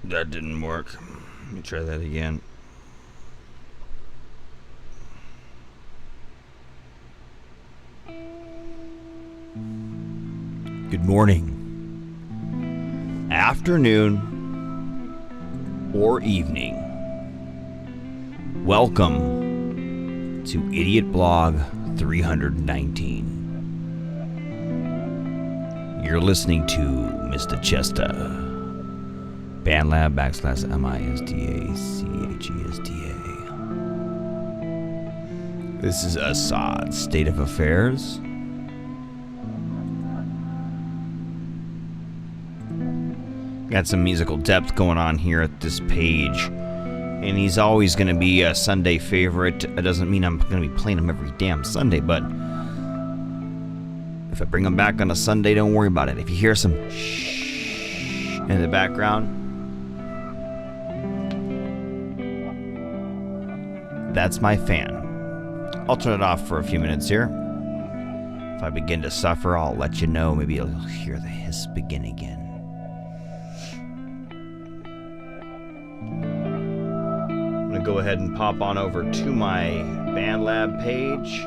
That didn't work. Let me try that again. Good morning, afternoon, or evening. Welcome to IdiOtBlog 319. You're listening to Mr. Chester. BandLab /MISDACHESTA. This is Assad's State of Affairs. Got some musical depth going on here at this page. And he's always going to be a Sunday favorite. It doesn't mean I'm going to be playing him every damn Sunday, but if I bring him back on a Sunday, don't worry about it. If you hear some shh in the background, that's my fan. I'll turn it off for a few minutes here. If I begin to suffer, I'll let you know. Maybe you'll hear the hiss begin again. I'm going to go ahead and pop on over to my BandLab page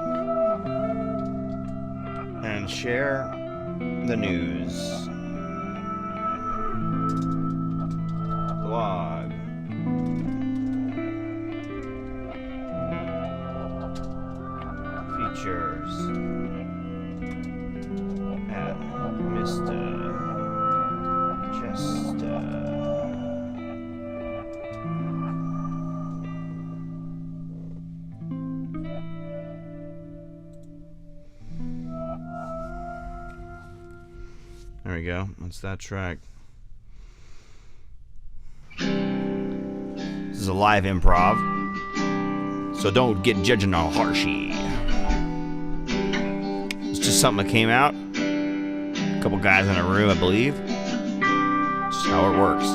and share the news. Blog. Features at Mr. Chester. There we go. That's that track. This is a live improv, so don't get judging all harshy. It's just something that came out. A couple guys in a room, I believe. Just how it works.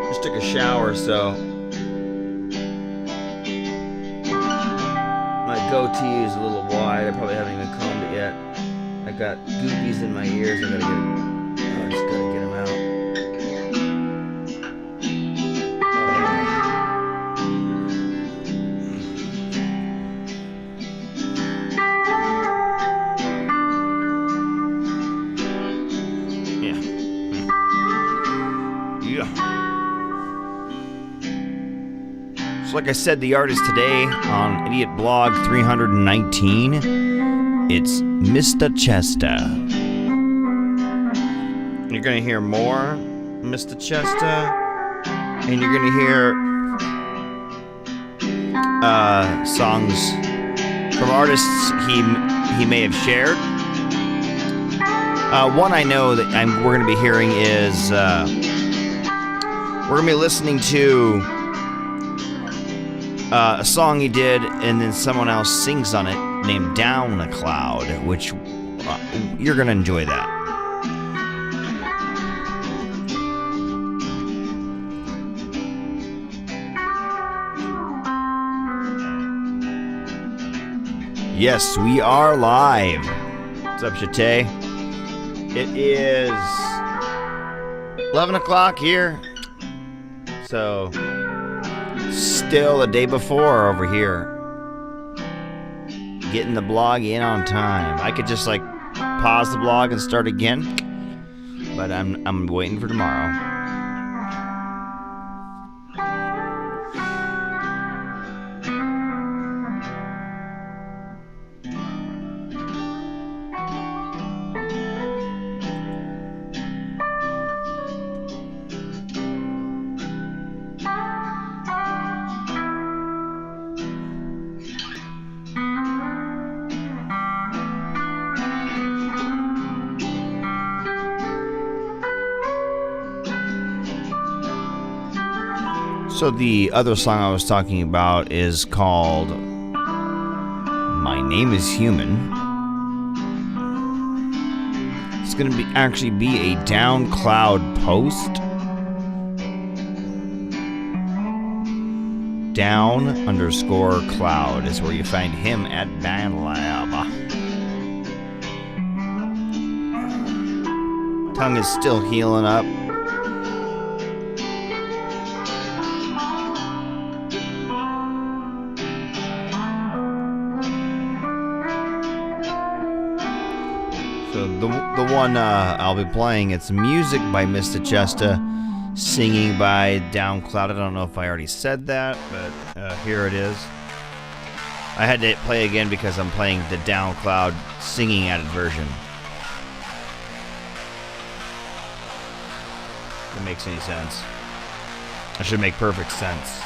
Just took a shower, so my goatee is a little wide. I probably haven't even combed it yet. I got goopies in my ears. I just gotta get them out. So like I said, the artist today on IdiOtBlog 319, it's Mr. Chester. You're going to hear more Mr. Chester, and you're going to hear songs from artists he may have shared. One I know that we're going to be hearing is, we're going to be listening to a song he did, and then someone else sings on it, named Down a Cloud, which you're going to enjoy that. Yes, we are live. What's up, Chate? It is 11 o'clock here, so still the day before over here. Getting the blog in on time. I could just like pause the blog and start again, but I'm waiting for tomorrow. So the other song I was talking about is called My Name is Human. It's going to actually be a Down Cloud post. Down_Cloud is where you find him at BandLab. Tongue is still healing up. So the one I'll be playing, it's music by Mr. Chester, singing by Downcloud. I don't know if I already said that, but here it is. I had to play again because I'm playing the Downcloud singing added version. If it makes any sense. It should make perfect sense.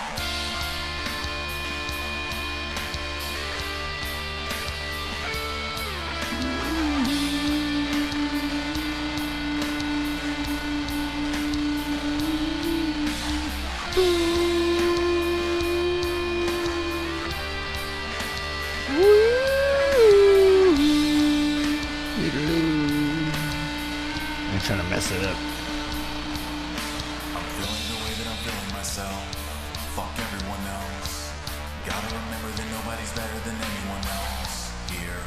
I'm trying to mess it up. I'm feeling the way that I'm feeling myself. Fuck everyone else. Gotta remember that nobody's better than anyone else here.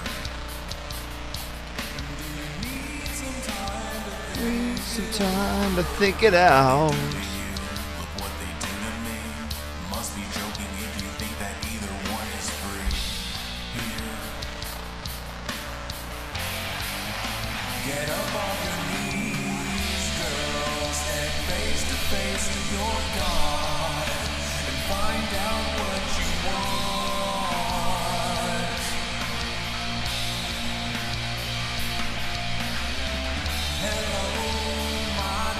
Do you need some time to think? Some time to think it out. Look what they do to me. Must be joking if you think that either one is free. Here. Get up off your knees, girl. Stand face to face with your God and find out what you want.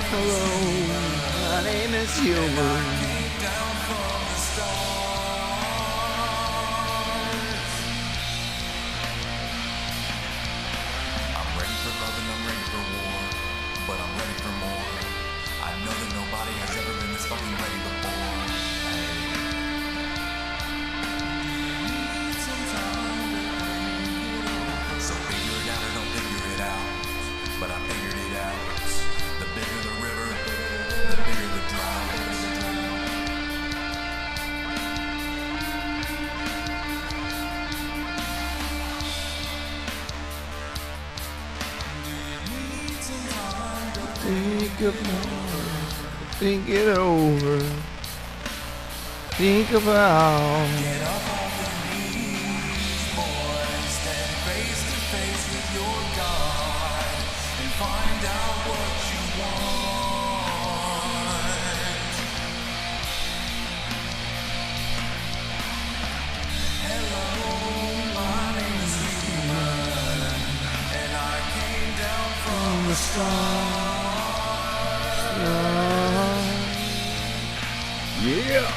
Hello, My name is Human. came down from the stars. I'm ready for love and I'm ready for war, but I'm ready for more. I know that nobody has ever been this fucking ready before. Hey. Need some time to think it over. So figure it out or don't figure it out. But I figured it out. The bigger the river, the bigger the drought. Need some time to Think it over. Think about. get up off your knees, boy. Stand face to face with your God and find out what you want. Hello, my name is Human, and I came down from the stars. Yeah.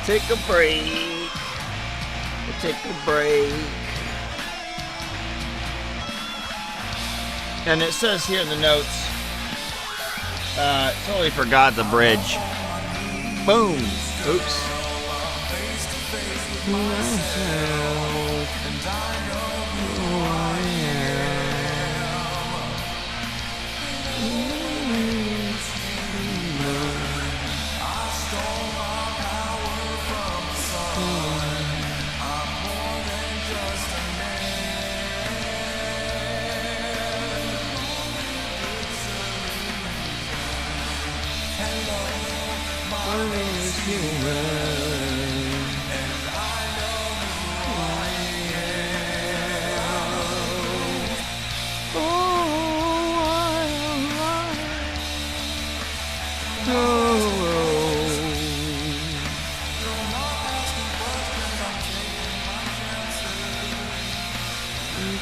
Take a break. Take a break. And it says here in the notes, totally forgot the bridge. Boom. Oops. My name is Human.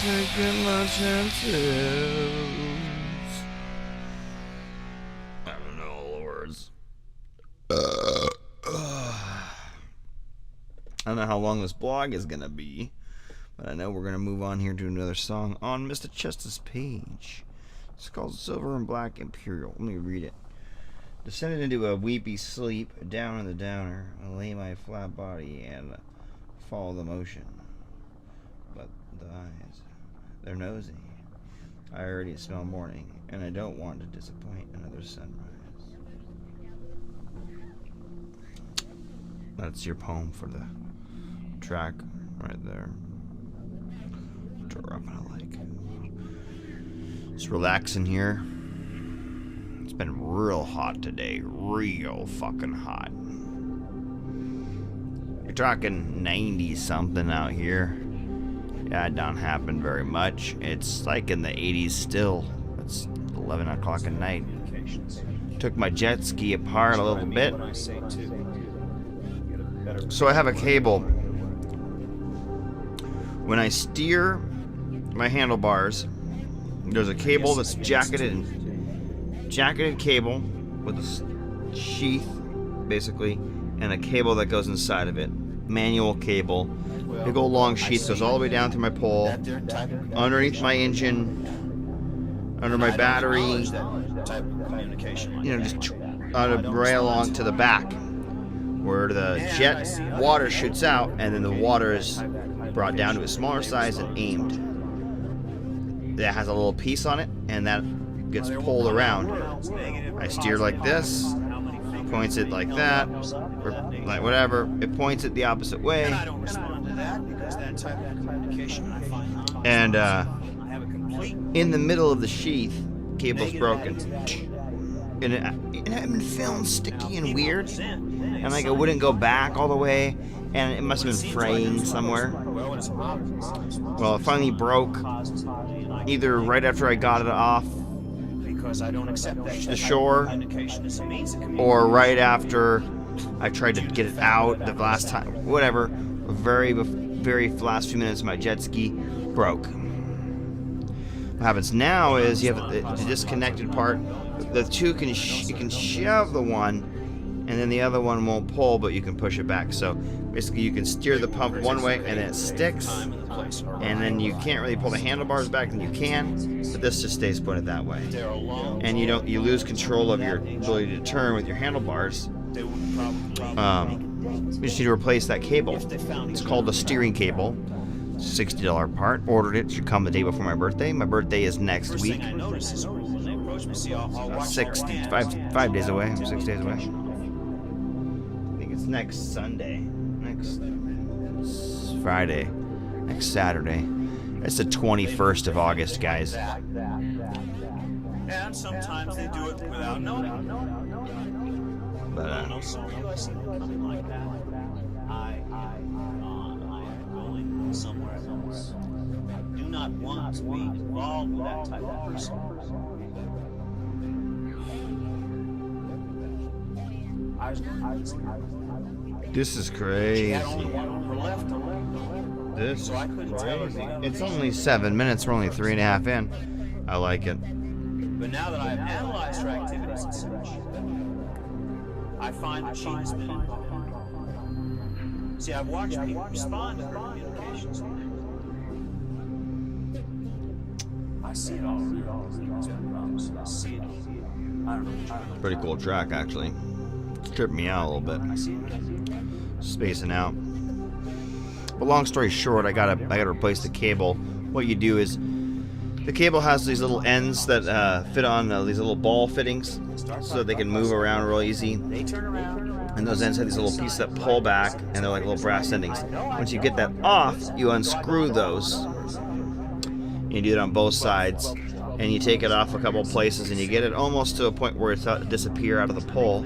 Taking my chances. I don't know all the words. I don't know how long this blog is gonna be, but I know we're gonna move on here to another song on Mr. Chester's page. It's called Silver and Black Imperial. Let me read it. Descended into a weepy sleep, down in the downer, I lay my flat body and follow the motion. But the eyes, they're nosy. I already smell morning, and I don't want to disappoint another sunrise. That's your poem for the track right there. Drop I like. Just relax in here. It's been real hot today. Real fucking hot. You're talking 90 something out here. Yeah, it don't happen very much. It's like in the 80s still. It's 11 o'clock at night. Took my jet ski apart a little bit. So I have a cable. When I steer my handlebars, there's a cable that's jacketed cable with a sheath, basically, and a cable that goes inside of it. Manual cable. Big old long sheath goes all the way down through my pole, underneath my engine, under my battery, you know, just right along to the back, where the jet water shoots out, and then the water is brought down to a smaller size and aimed. That has a little piece on it, and that gets pulled around. I steer like this, points it like that, or like whatever. It points it the opposite way. And in the middle of the sheath, cable's broken. And it had been feeling sticky and weird. And like it wouldn't go back all the way. And it must have been fraying somewhere. Well, it finally broke. Either right after I got it off the shore, or right after I tried to get it out the last time. Whatever. Very last few minutes, my jet ski broke. What happens now is you have the disconnected part. The two you can shove the one, and then the other one won't pull, but you can push it back. So basically, you can steer the pump one way, and then it sticks, and then you can't really pull the handlebars back, and you can, but this just stays pointed that way. And you lose control of your ability to turn with your handlebars. We just need to replace that cable. It's called a steering cable. $60 part. Ordered it. Should come the day before my birthday. My birthday is next week. 5 days away. 6 days away. I think it's next Sunday. Next Friday. Next Saturday. It's the 21st of August, guys. And sometimes they do it without knowing. But Something like that. I am going somewhere else. I do not want to be involved with that type of person. this is crazy. This is So I couldn't tell her. crazy. It's only 7 minutes. We're only 3.5 in. I like it. But now that I've analyzed her activities and such, I find that she has been involved. See, I've watched people respond to her communications. I see it all. I see it all. I don't know. Pretty cool track, actually. It's tripping me out a little bit. Spacing out. But long story short, I gotta replace the cable. What you do is the cable has these little ends that fit on these little ball fittings, so that they can move around real easy. And those ends have these little pieces that pull back, and they're like little brass endings. Once you get that off, you unscrew those. You do it on both sides, and you take it off a couple places, and you get it almost to a point where it's about to disappear out of the pole.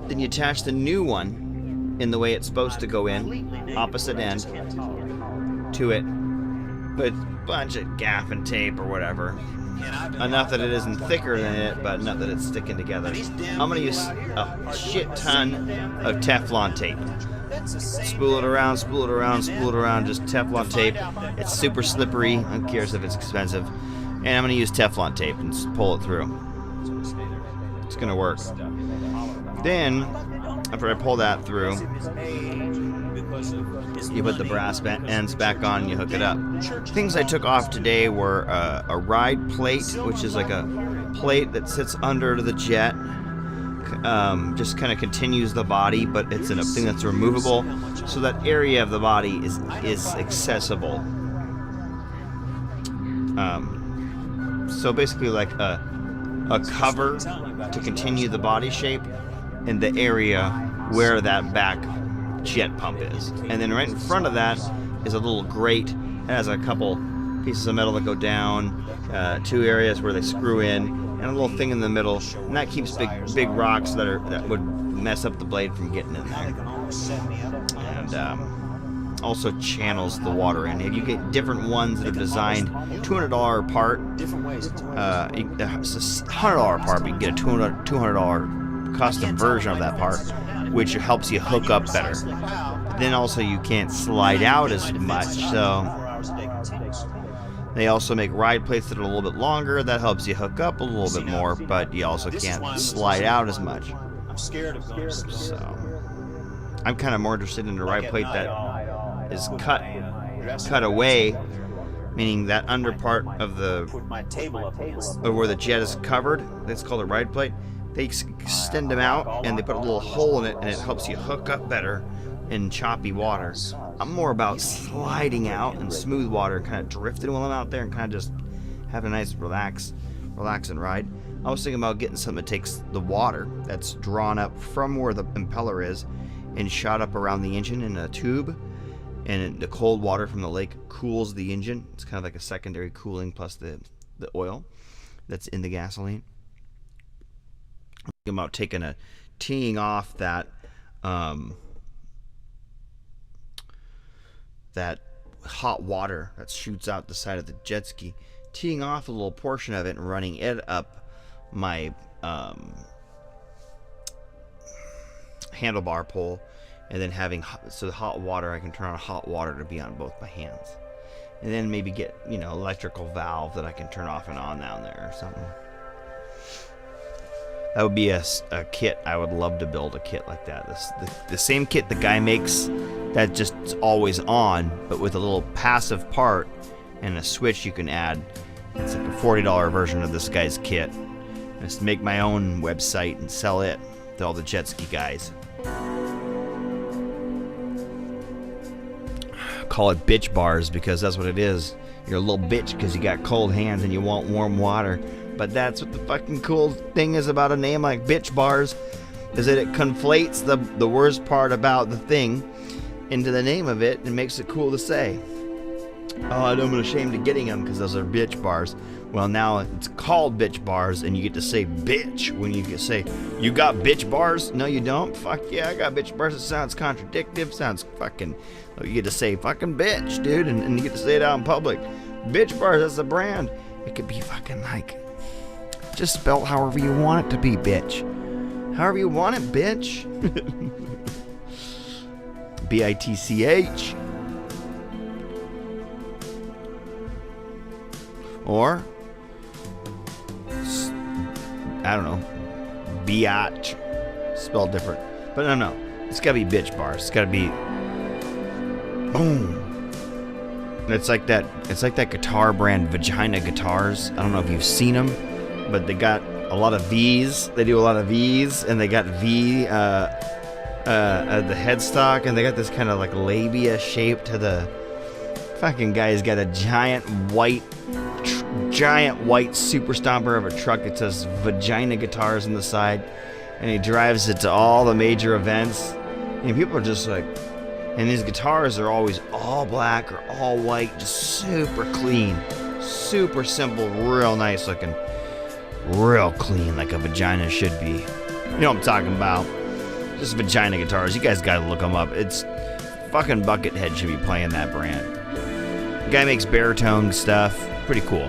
Then you attach the new one in the way it's supposed to go in, opposite end, to it, with a bunch of gaff and tape or whatever. Enough that it isn't thicker than it, but enough that it's sticking together. I'm going to use a shit ton of Teflon tape. Spool it around, spool it around, spool it around, just Teflon tape. It's super slippery. Who cares if it's expensive? And I'm going to use Teflon tape and pull it through. It's going to work. Then, after I pull that through, you put the brass ends back on and you hook it up. Things I took off today were a ride plate, which is like a plate that sits under the jet. Just kind of continues the body, but it's in a thing that's removable, so that area of the body is accessible. So basically like a cover to continue the body shape in the area where that back jet pump is. And then right in front of that is a little grate. It has a couple pieces of metal that go down, 2 areas where they screw in, and a little thing in the middle. And that keeps big rocks that would mess up the blade from getting in there. And also channels the water in. If you get different ones that are designed $200 a part, it's a $100 part, but you can get a $200 custom version of that part, which helps you hook up better. Then also you can't slide out as much, so they also make ride plates that are a little bit longer. That helps you hook up a little bit more, but you also can't slide out as much. So I'm kind of more interested in a ride plate that is cut away, meaning that under part of where the jet is covered. That's called a ride plate. They extend them out and they put a little hole in it, and it helps you hook up better in choppy water. I'm more about sliding out in smooth water, kind of drifting while I'm out there and kind of just having a nice relax and ride. I was thinking about getting something that takes the water that's drawn up from where the impeller is and shot up around the engine in a tube, and the cold water from the lake cools the engine. It's kind of like a secondary cooling plus the oil that's in the gasoline. I'm thinking about teeing off that that hot water that shoots out the side of the jet ski, teeing off a little portion of it and running it up my handlebar pole, and then having the hot water, I can turn on hot water to be on both my hands, and then maybe get electrical valve that I can turn off and on down there or something. That would be a kit. I would love to build a kit like that. The same kit the guy makes that just is always on, but with a little passive part and a switch you can add. It's like a $40 version of this guy's kit. And just make my own website and sell it to all the jet ski guys. Call it bitch bars, because that's what it is. You're a little bitch because you got cold hands and you want warm water. But that's what the fucking cool thing is about a name like bitch bars, is that it conflates the worst part about the thing into the name of it and makes it cool to say. Oh, I'm ashamed of getting them because those are bitch bars. Well, now it's called bitch bars, and you get to say bitch when you say, you got bitch bars? No, you don't? Fuck yeah, I got bitch bars. It sounds contradictive, sounds fucking, you get to say fucking bitch, dude, and you get to say it out in public. Bitch bars, that's the brand. It could be fucking like, just spell however you want it to be, bitch. However you want it, bitch. B-I-T-C-H. Or, I don't know, biatch, spelled different. But no, it's gotta be bitch bars. It's gotta be, boom. It's like that guitar brand, Vagina Guitars. I don't know if you've seen them, but they got a lot of V's. They do a lot of V's, and they got V the headstock, and they got this kind of like labia shape to the fucking guy's got a giant white super stomper of a truck that says Vagina Guitars on the side, and he drives it to all the major events, and people are just like, and these guitars are always all black or all white, just super clean, super simple, real nice looking, real clean, like a vagina should be. You know what I'm talking about. Just Vagina Guitars. You guys gotta look them up. It's fucking Buckethead should be playing that brand. The guy makes baritone stuff. Pretty cool.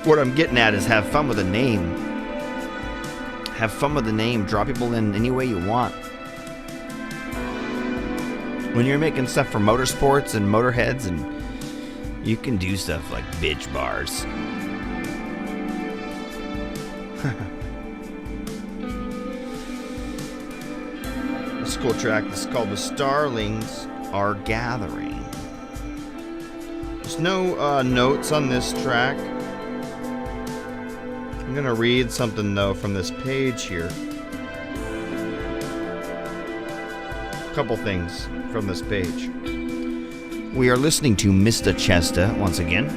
What I'm getting at is have fun with the name. Have fun with the name. Draw people in any way you want. When you're making stuff for motorsports and motorheads, and you can do stuff like bitch bars. This is a cool track. This is called The Starlings Are Gathering. There's no notes on this track. I'm gonna read something though from this page here. A couple things from this page. We are listening to Mr. Chester once again.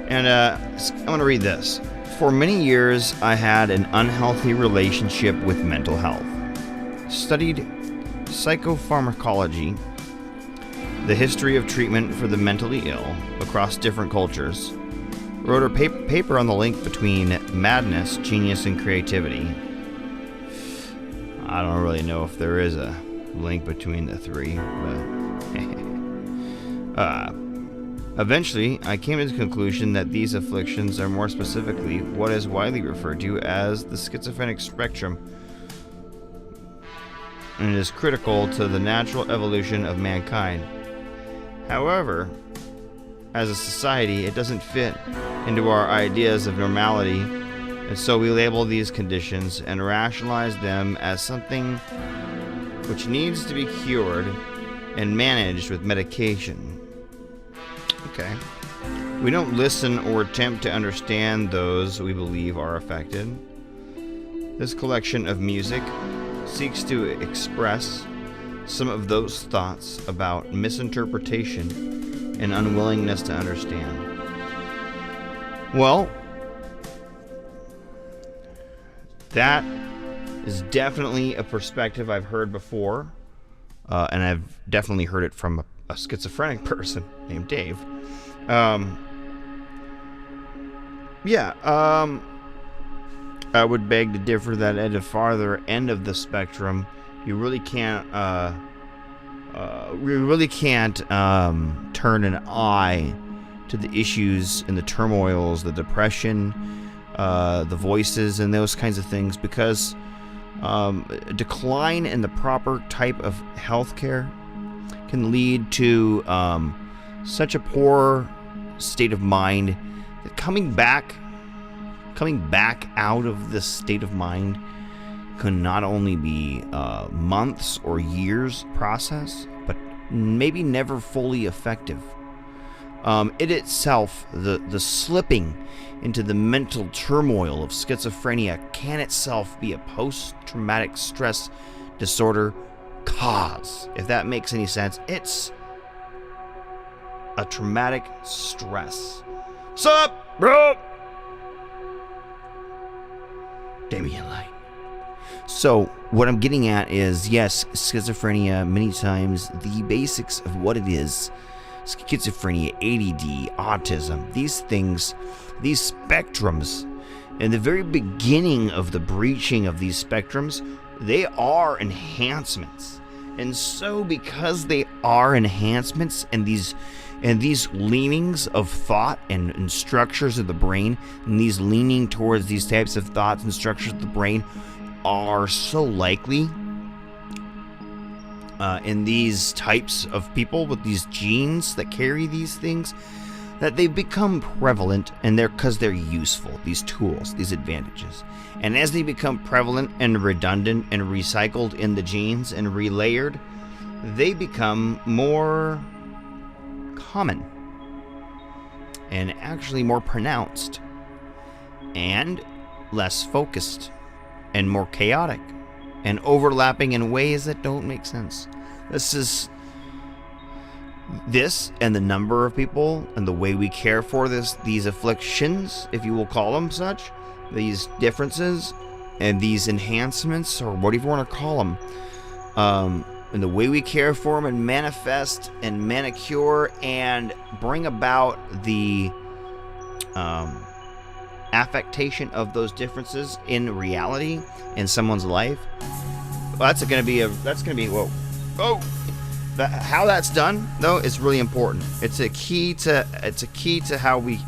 And I'm going to read this. For many years, I had an unhealthy relationship with mental health. Studied psychopharmacology, the history of treatment for the mentally ill across different cultures. Wrote a paper on the link between madness, genius, and creativity. I don't really know if there is a link between the three, but eventually I came to the conclusion that these afflictions are more specifically what is widely referred to as the schizophrenic spectrum, and it is critical to the natural evolution of mankind. However, as a society, it doesn't fit into our ideas of normality, and so we label these conditions and rationalize them as something which needs to be cured and managed with medication. Okay. We don't listen or attempt to understand those we believe are affected. This collection of music seeks to express some of those thoughts about misinterpretation and unwillingness to understand. Well, that is definitely a perspective I've heard before, and I've definitely heard it from a schizophrenic person named Dave. I would beg to differ that at the farther end of the spectrum, you really can't turn an eye to the issues and the turmoils, the depression, the voices, and those kinds of things, because a decline in the proper type of healthcare can lead to such a poor state of mind that coming back out of this state of mind can not only be months or years process, but maybe never fully effective. It itself, the slipping into the mental turmoil of schizophrenia can itself be a post-traumatic stress disorder cause. If that makes any sense, it's a traumatic stress. Sup, bro? Damian Light. So, what I'm getting at is, yes, schizophrenia, many times, the basics of what it is, schizophrenia, ADD, autism, these things, these spectrums, in the very beginning of the breaching of these spectrums, they are enhancements. And so, because they are enhancements and these leanings of thought and structures of the brain, and these leaning towards these types of thoughts and structures of the brain are so likely in these types of people with these genes that carry these things, that they become prevalent, and because they're useful, these tools, these advantages. And as they become prevalent and redundant and recycled in the genes and relayered, they become more common and actually more pronounced and less focused and more chaotic and overlapping in ways that don't make sense. This and the number of people and the way we care for these afflictions, if you will call them such, these differences and these enhancements, or whatever you want to call them, and the way we care for them and manifest and manicure and bring about the affectation of those differences in reality in someone's life. Well, that's going to be how that's done, though, is really important. It's a key to how we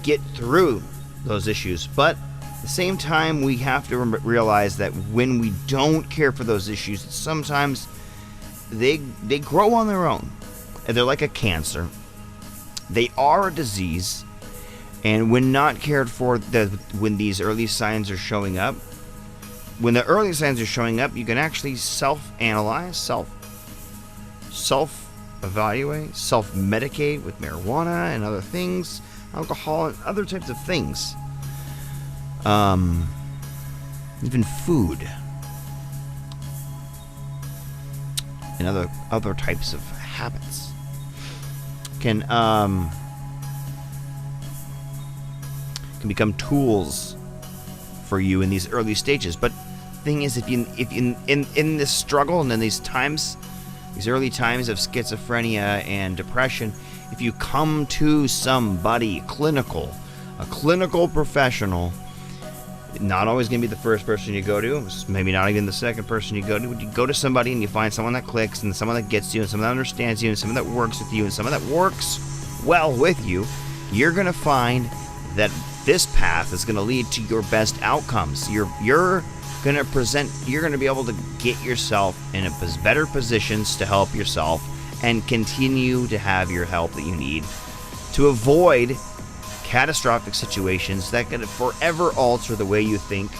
get through those issues. But at the same time, we have to realize that when we don't care for those issues, sometimes they grow on their own. And they're like a cancer. They are a disease. And when not cared for, when these early signs are showing up, you can actually self-analyze, self-evaluate, self-medicate with marijuana and other things, alcohol and other types of things. Even food and other types of habits can become tools for you in these early stages. But the thing is, if in this struggle and in these times, these early times of schizophrenia and depression, if you come to somebody a clinical professional, not always going to be the first person you go to, maybe not even the second person you go to. You go to somebody and you find someone that clicks, and someone that gets you, and someone that understands you, and someone that works with you, and someone that works well with you, you're going to find that this path is going to lead to your best outcomes. You're going to be able to get yourself in better positions to help yourself and continue to have your help that you need to avoid catastrophic situations that could forever alter the way you think.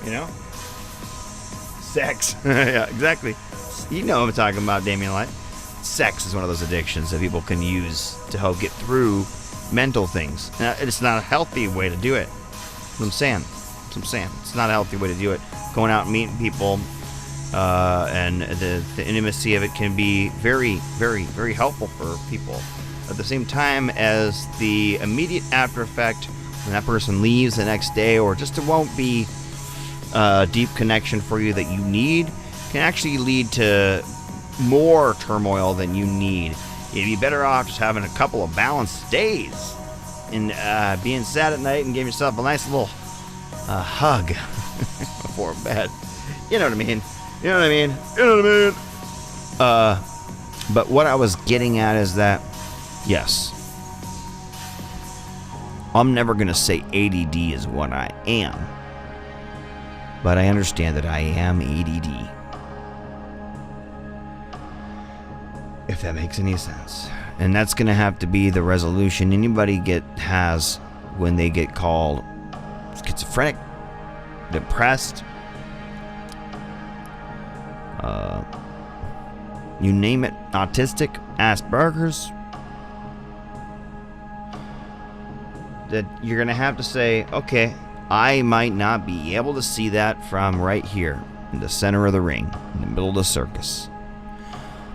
You know? Sex. Yeah, exactly. You know what I'm talking about, Damien Light. Sex is one of those addictions that people can use to help get through mental things. Now, it's not a healthy way to do it. That's what I'm saying. It's not a healthy way to do it. Going out and meeting people and the intimacy of it can be very, very, very helpful for people. At the same time as the immediate after effect when that person leaves the next day, or just it won't be a deep connection for you that you need, can actually lead to more turmoil than you need. You'd be better off just having a couple of balanced days and being sad at night and giving yourself a nice little hug before bed. You know what I mean? But what I was getting at is that, yes, I'm never going to say ADD is what I am, but I understand that I am ADD. If that makes any sense. And that's going to have to be the resolution anybody has when they get called schizophrenic, depressed, you name it, autistic, Asperger's, that you're going to have to say, okay, I might not be able to see that from right here in the center of the ring, in the middle of the circus.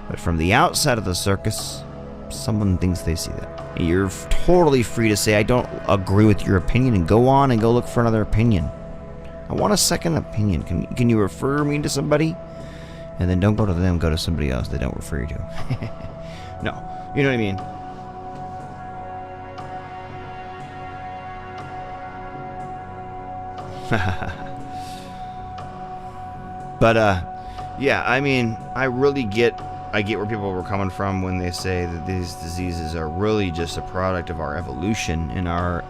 But from the outside of the circus, someone thinks they see that. You're totally free to say, I don't agree with your opinion, and go on and go look for another opinion. I want a second opinion. Can you refer me to somebody? And then don't go to them, go to somebody else they don't refer you to. No, you know what I mean? But, yeah, I mean, I get where people were coming from when they say that these diseases are really just a product of our evolution and our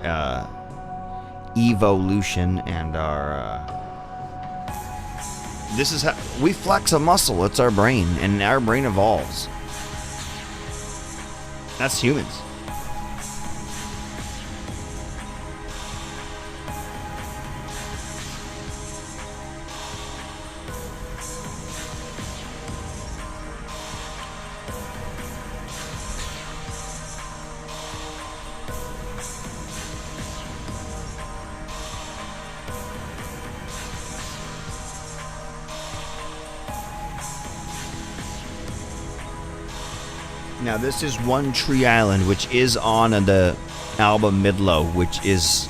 evolution and our this is how we flex a muscle. It's our brain, and our brain evolves. That's humans. Now, this is One Tree Island, which is on the album Midlow, which is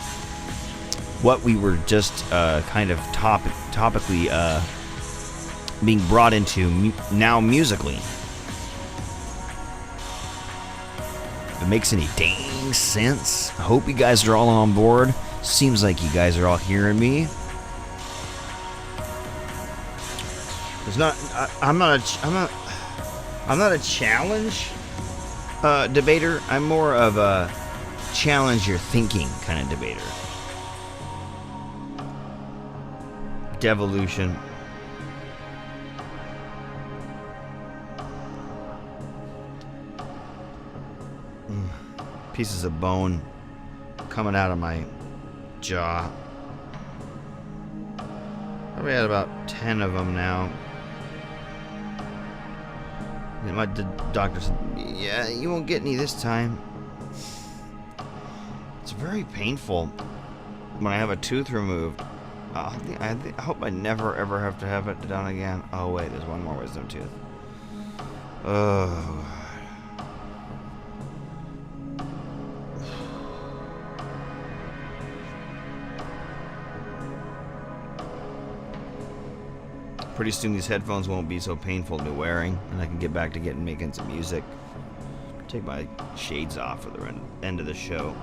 what we were just kind of topically being brought into now musically. If it makes any dang sense, I hope you guys are all on board. Seems like you guys are all hearing me. It's not. I'm not a challenge debater. I'm more of a challenge your thinking kind of debater. Devolution. Pieces of bone coming out of my jaw. Probably had about 10 of them now. And my doctor said, yeah, you won't get any this time. It's very painful when I have a tooth removed. I hope I never ever have to have it done again. Oh wait, there's one more wisdom tooth. Oh. Pretty soon these headphones won't be so painful to be wearing, and I can get back to making some music. Take my shades off for the end of the show.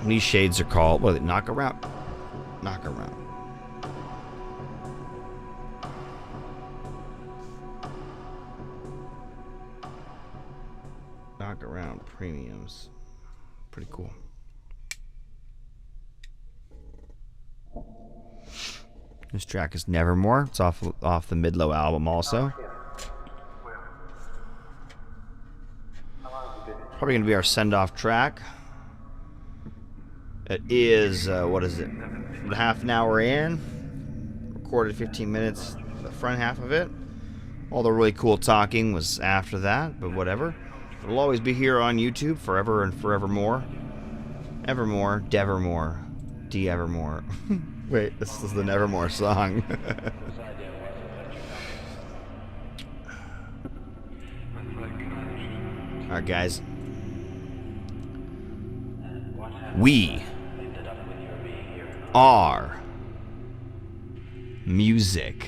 These shades are called, what are they, knock around? Knock around. Knock around premiums. Pretty cool. This track is Nevermore. It's off the Midlow album also. Probably going to be our send-off track. It is, what is it? Half an hour in. Recorded 15 minutes, the front half of it. All the really cool talking was after that, but whatever. It'll always be here on YouTube forever and forevermore. Evermore, Devermore, De-Evermore. Wait, this is the Nevermore song. Alright, guys. We are music.